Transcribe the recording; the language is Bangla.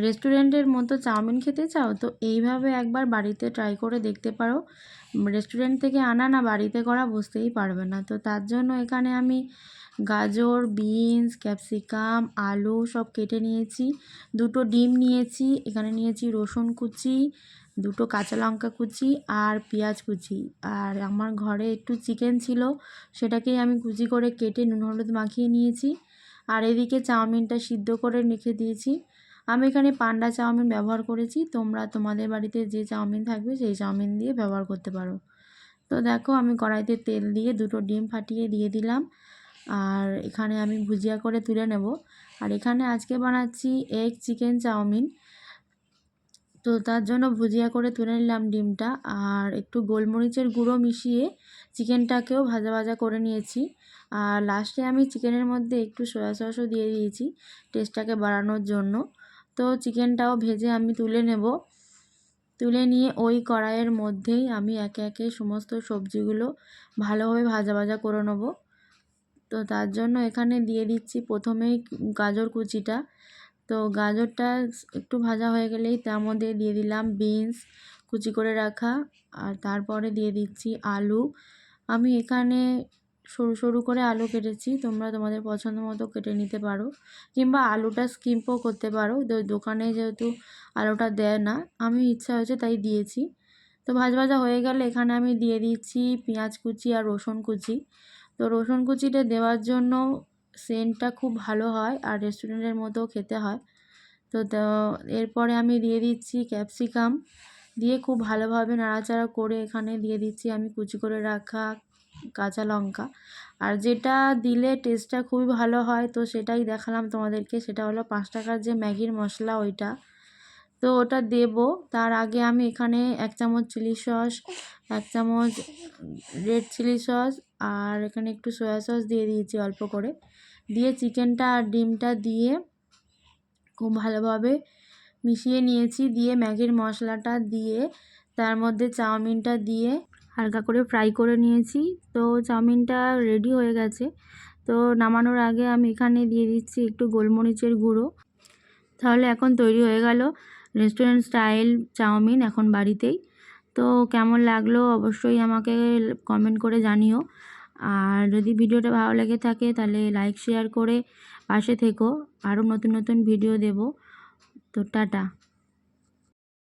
রেস্টুরেন্টের মতো চাউমিন খেতে চাও তো এইভাবে একবার বাড়িতে ট্রাই করে দেখতে পারো। রেস্টুরেন্ট থেকে আনা না বাড়িতে করা বুঝতেই পারবে না। তো তার জন্য এখানে আমি গাজর, বিনস, ক্যাপসিকাম, আলু সব কেটে নিয়েছি, 2টো ডিম নিয়েছি, এখানে নিয়েছি রসুন কুচি, 2টো কাঁচা লঙ্কা কুচি আর পেঁয়াজ কুচি। আর আমার ঘরে একটু চিকেন ছিল, সেটাকেই আমি কুচি করে কেটে নুন হলুদ মাখিয়ে নিয়েছি। আর এদিকে চাউমিনটা সিদ্ধ করে রেখে দিয়েছি। আমি এখানে পান্ডা চাউমিন ব্যবহার করেছি, তোমরা তোমাদের বাড়িতে যে চাউমিন থাকবে সেই চাউমিন দিয়ে ব্যবহার করতে পারো। তো দেখো আমি কড়াইতে তেল দিয়ে 2টো ডিম ফাটিয়ে দিয়ে দিলাম। আর এখানে আমি ভুজিয়া করে তুলে নেব। আর এখানে আজকে বানাচ্ছি এগ চিকেন চাউমিন। তো তার জন্য ভুজিয়া করে তুলে নিলাম ডিমটা, আর একটু গোলমরিচের গুঁড়ো মিশিয়ে চিকেনটাকেও ভাজা ভাজা করে নিয়েছি। আর লাস্টে আমি চিকেনের মধ্যে একটু সয়া সসও দিয়ে দিয়েছি টেস্টটাকে বাড়ানোর জন্য। তো চিকেনটাও ভেজে আমি তুলে নেব। তুলে নিয়ে ওই কড়াইয়ের মধ্যেই আমি একে একে সমস্ত সবজিগুলো ভালোভাবে ভাজা ভাজা করে নেব। তো তার জন্য এখানে দিয়ে দিচ্ছি প্রথমেই গাজর কুচিটা। তো গাজরটা একটু ভাজা হয়ে গেলেই তার মধ্যে দিয়ে দিলাম বিনস কুচি করে রাখা, আর তারপরে দিয়ে দিচ্ছি আলু। আমি এখানে সরু সরু করে আলু কেটেছি, তোমরা তোমাদের পছন্দ মতো কেটে নিতে পারো, কিংবা আলুটা স্কিপও করতে পারো। দোকানে যেহেতু আলুটা দেয় না, আমি ইচ্ছা হয়েছে তাই দিয়েছি। তো ভাজা ভাজা হয়ে গেলে এখানে আমি দিয়ে দিচ্ছি পেঁয়াজ কুচি আর রসুন কুচি। তো রসুন কুচিটা দেওয়ার জন্য সেন্টটা খুব ভালো হয় আর রেস্টুরেন্টের মতো খেতে হয়। তো এরপরে আমি দিয়ে দিচ্ছি ক্যাপসিকাম, দিয়ে খুব ভালোভাবে নাড়াচাড়া করে এখানে দিয়ে দিচ্ছি আমি কুচি করে রাখা কাঁচা লঙ্কা। আর যেটা দিলে টেস্টটা খুবই ভালো হয়, তো সেটাই দেখালাম তোমাদেরকে, সেটা হলো 5 টাকার যে ম্যাগির মশলা ওইটা। তো ওটা দেব। তার আগে আমি এখানে 1 চামচ চিলি সস, 1 চামচ রেড চিলি সস আর এখানে একটু সয়া সস দিয়ে দিয়েছি অল্প করে। দিয়ে চিকেনটা আর ডিমটা দিয়ে খুব ভালোভাবে মিশিয়ে নিয়েছি। দিয়ে ম্যাগির মশলাটা দিয়ে তার মধ্যে চাউমিনটা দিয়ে হালকা করে ফ্রাই করে নিয়েছি। তো চাউমিনটা রেডি হয়ে গেছে। তো নামানোর আগে আমি এখানে দিয়ে দিচ্ছি একটু গোলমরিচের গুঁড়ো। তাহলে এখন তৈরি হয়ে গেল রেস্টুরেন্ট স্টাইল চাউমিন এখন বাড়িতেই। তো কেমন লাগলো অবশ্যই আমাকে কমেন্ট করে জানিও। আর যদি ভিডিওটা ভালো লেগে থাকে তাহলে লাইক শেয়ার করে পাশে থেকো, আরও নতুন নতুন ভিডিও দেব। তো টাটা।